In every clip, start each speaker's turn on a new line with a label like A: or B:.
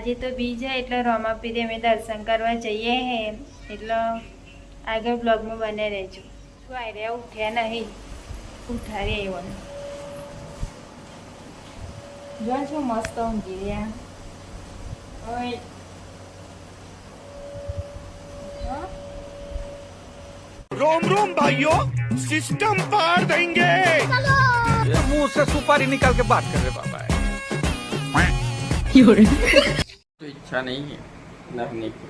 A: આજે તો બીજ है એટલે રોમાપીરે અમે દર્શન કરવા જઈએ હે એટલે આગળ બ્લોગમાં બને રહેજો. શું આ રહ્યા ઉઠ્યા નહીં, ઉઠાડી આવ્યો જો શું મસ્ત ઊંઘી રહ્યા. ઓય
B: रोम रोम भाइयों, सिस्टम पार देंगे.
C: ये मुंह से सुपारी निकाल के बात कर रहे बाबा है.
D: तो इच्छा नहीं है नहाने की.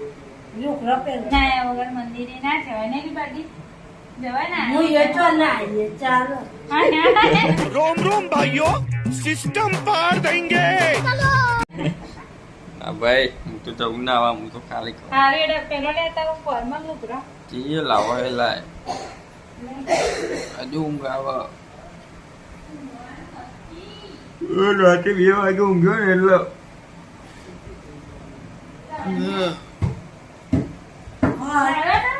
A: નાયા વગર મંદિરે ના જવાય ને બાકી જવાય ના.
B: रोम रोम भाइयों, सिस्टम पार देंगे.
D: हाँ भाई હું તો જવું ના આવા, હું તો ખાલી
A: હા રેડા પેલો લેતા હું ફોર્મલ લુગડા
D: જે લાવો એ લાય. હજુ ઊંઘ આવે. રાતે 2 વાગે ઊંઘ્યો ને એટલે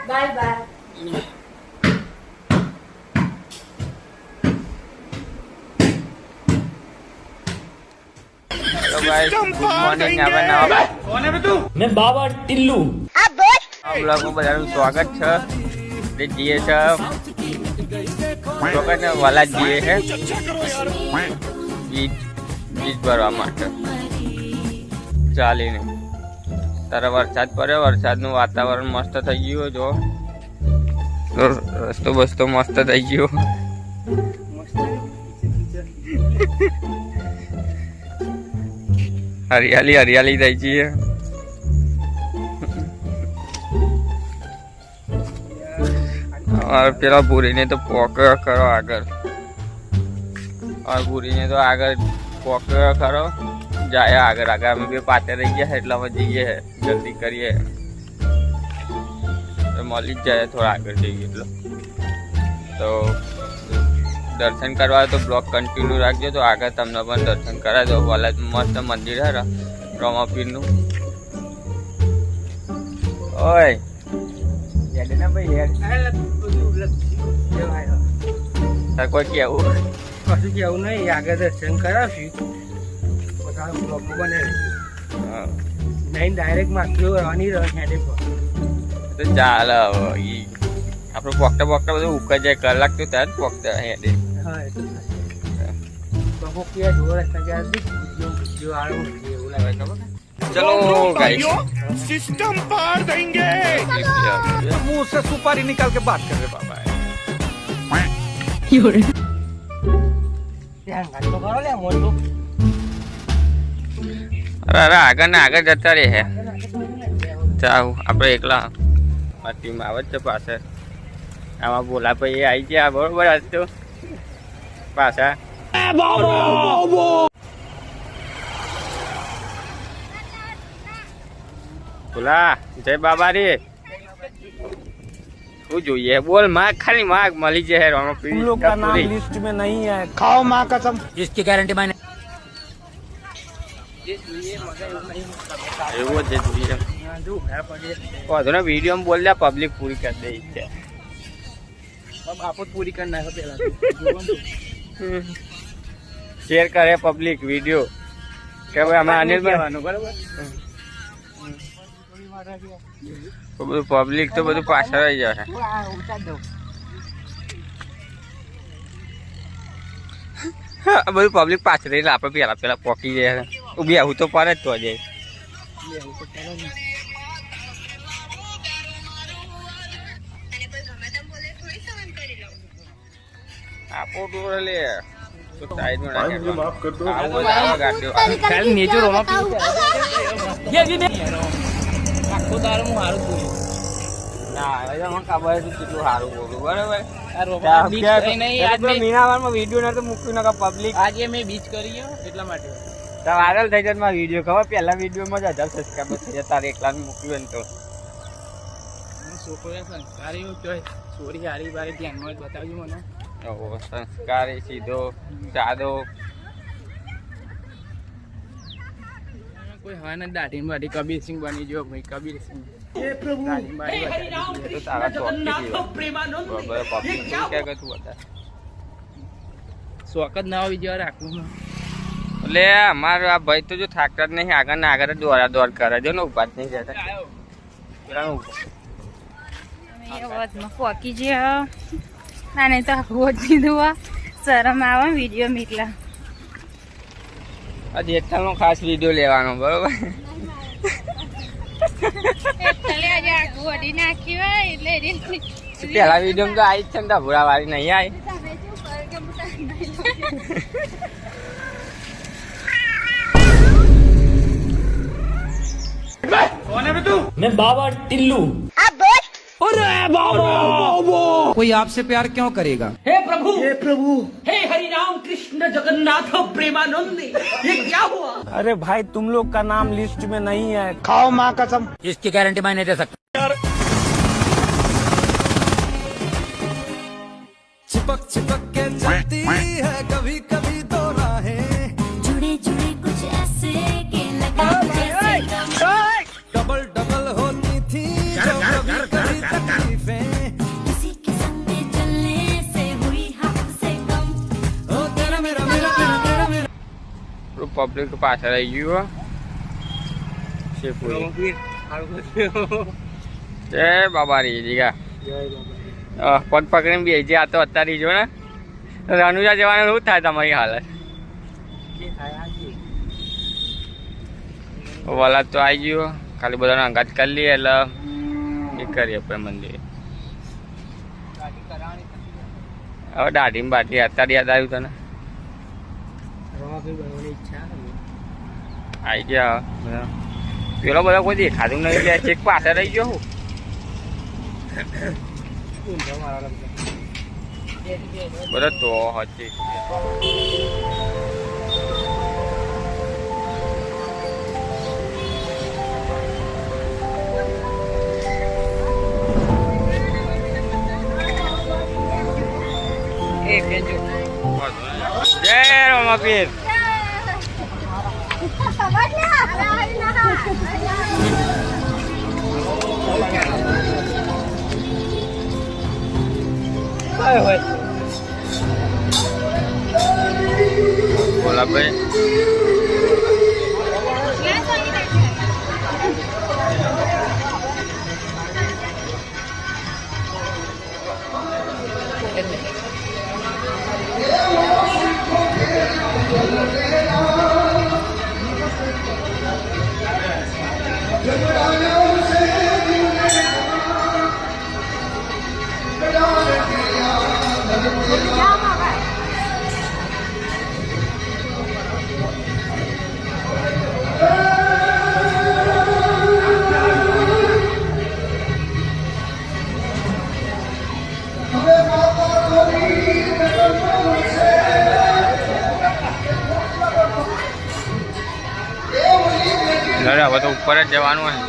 A: બાય બાય.
D: તો ભાઈ ગુડ મોર્નિંગ. આપણે નવા
C: मैं बाबा टिल्लू.
D: બ્લોગમાં બધાનું સ્વાગત છે. તે જઈએ છે સ્વાગત વાલા જઈએ છે બીજ ભરવા માટે ચાલીને. તારે વરસાદ પડ્યો, વરસાદનું વાતાવરણ મસ્ત થઈ ગયું. જો રસ્તો બસ્તો મસ્ત થઈ ગયો. હરિયાળી હરિયાળી થઈ ગઈ. પેલા ભૂરીને તો પોકયો ખરો આગળ, ભૂરીને તો આગળ પોકયો ખરો. જાય આગળ આગળ. અમે બે પાછળ રહી ગયા એટલે અમે જઈએ જલ્દી કરીએ તો મળી જ જાય. થોડા આગળ જઈએ એટલે તો દર્શન કરવા તો બ્લોગ કન્ટિન્યુ રાખજો. તો આગળ તમને પણ દર્શન કરાવી દો. ભલે મસ્ત મંદિર હે રોમાપીરનું. ઓય કોઈ કેવું
C: કશું કેવું નહીં, આગળ દર્શન કરાવ્યું પોતાનું બ્લોગ બને નહીં. ડાયરેક્ટ માથું રહેવાની હેડે
D: તો ચાલે. હવે આપણે પોકતા પોકતા બધું ઉકાઈ જાય. કલાક તો ત્યાં જ પોકતા હેડે.
C: હા એ તો બહુ કે ઢોર રસ્તા ગયા વિડીયો આવ્યો એવું લાગે ખબર.
D: ચલો ગાઈસ,
B: सिस्टम पार देंगे.
C: मुंह से सुपारी निकाल के बात कर रहे बाबा है.
D: અરે આગળ ને આગળ જતા રહે હે. ચાલ આપણે એકલા ટીમ આવે જ છે પાછળ. આમાં બોલા ભાઈ આવી ગયા બરોબર આજ તો પાછા. બોલા જય બાબા રે. શું જોઈએ બોલ? માગ ખાલી માગ મળી જાય. રોમાપીર
C: लोग का नाम लिस्ट में नहीं है. खाओ माँ कसम. इसकी गारंटी मैंने.
D: એવું જ જોઈએ. વાંધો ને વિડીયો બોલ દે, પબ્લિક પૂરી કરી દે છે.
C: आपको पूरी करना है पहला.
D: શેર કરે પબ્લિક વિડીયો કે ભાઈ અમે અનિલ
C: બરાબર.
D: બધું પબ્લિક તો બધું પાછળ આવી જશે. બધું પબ્લિક પાછળ એટલે આપણે પેલા પોકી જાય. ઉભી આવું તો પડે જ તો જાય. આપો ડોર લે
B: माफ कर दो.
C: खाली नेचर होना આખો તારો હું હારું બોલ્યું.
D: ના મને ખબર છે કેટલું સારું બોલું. બરાબર.
C: મીનાવારમાં
D: વિડીયો નતો મૂક્યું ને પબ્લિક
C: આજે મેં બીચ કરી એટલા માટે
D: વાયરલ થઈ જાય. મારા વિડીયો ખબર પહેલા વિડીયોમાં જ 1000 સબસ્ક્રાઈબર થઈ જાય. તારે એકલાનું મૂક્યું ને તો
C: છોકરો સંસ્કારી ચોરી હારી બારી ધ્યાનમાં જ બતાવજો મને.
D: સંસ્કારી સીધો સાદો.
C: કોઈ હા ને દાઢી બાઢી કબીર સિંહ બની ગયો ભાઈ. કબીર સિંહ
D: તો તારા શોખ
C: ના આવી જવા રાખવું.
D: એટલે અમારો આ ભાઈ તો જો થાકતા જ નહીં, આગળ ને આગળ દોડા દોડ કરે જો ને, ઉભા જ નહીં જતા.
A: વધમાં પોકી છે ના, નહીં તો આખું જ દીધું. શરમ આવે વિડીયો મીટલા.
D: આ જેઠાનો ખાસ વિડીયો લેવાનો, બરોબર? પેલા વિડીયો તો આવી જ છે ને, ઢબુરા વાળી નહીં આવી.
E: मैं बाबा टिल्लू। अरे बाबा कोई आपसे प्यार क्यों करेगा? हे प्रभु हे हरि राम कृष्ण जगन्नाथ प्रेमानंद, ये क्या हुआ?
B: अरे भाई तुम लोग का नाम लिस्ट में नहीं है।
E: खाओ माँ कसम, इसकी गारंटी मैं नहीं दे सकता।
F: चिपक चिपक के चलती है कभी कभी दो राहें,
G: जुड़े जुड़े कुछ ऐसे के लगा जैसे
F: डबल डबल होती थी जो कभी कभी तकलीफें,
G: किसी के संग में चलने से हुई हमसे कम।
F: ओ तेरा मेरा मेरा तेरा तेरा मेरा।
D: પબ્લિક પાછળ આવી ગયું છે પૂરી. જય બાબા રી જીગા. પગ પકડીને બેસી, આ તો અત્યારે જો ને રનુજા જવાનું શું થાય તમારી હાલત? વલાદ તો આવી ગયો, ખાલી બધાનો અંગાત કરી લઈએ એટલે એ કરીએ આપણે મંદિરે. હવે દાઢી બાઢી અત્યારે યાદ આવ્યું તને? આવી ગયા પેલો બધો કોઈ દેખાતું નહીં, ગયા ચેક પાસે રહી ગયો હું. બધા તો હતી જય રમાપીર. બોલા ભાઈ. હવે તો ઉપર જ જવાનું હોય.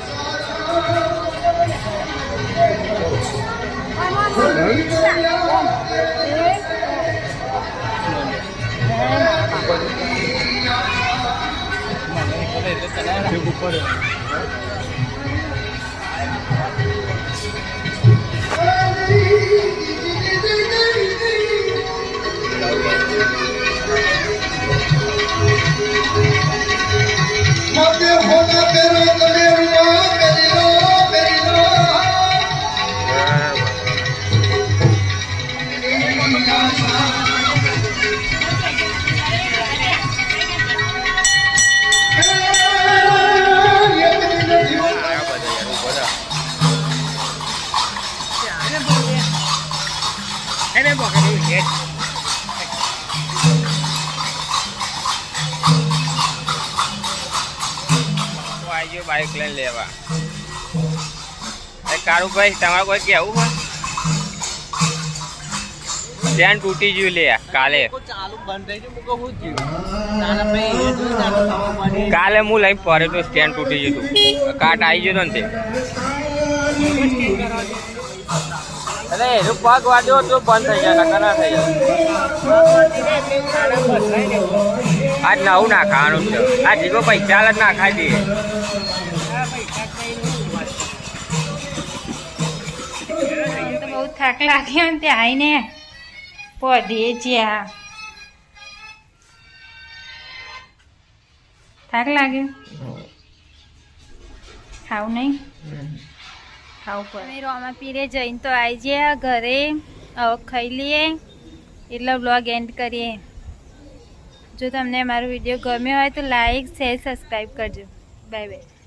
D: બાઈક લઈને લેવા. કારુભાઈ તમારે કોઈ કેવું હોય? સ્ટેન્ડ તૂટી ગયું લે કાલે. કાલે હું લઈને ફરે તો સ્ટેન્ડ તૂટી ગયું, કાટ આવી ગયો ને તે. અરે એનું પગ વાગ્યો તો બંધ થઈ જાય, નકા ના થઈ જાય. આજ નવું નાખાવાનું છે, આ જીગો પૈસા જ નાખાઈ દઈએ.
A: બહુ થાક લાગ્યો ને ત્યાં આવીને પડીએ છીએ. થાક લાગ્યો ખાવું નહીં ખાવું પડે અમે રોમા પીરે જઈને તો આવી જઈએ ઘરે હવે ખાઈ લઈએ એટલે બ્લોગ એન્ડ કરીએ જો તમને અમારો વિડીયો ગમ્યો હોય તો લાઈક શેર સબસ્ક્રાઈબ કરજો બાય બાય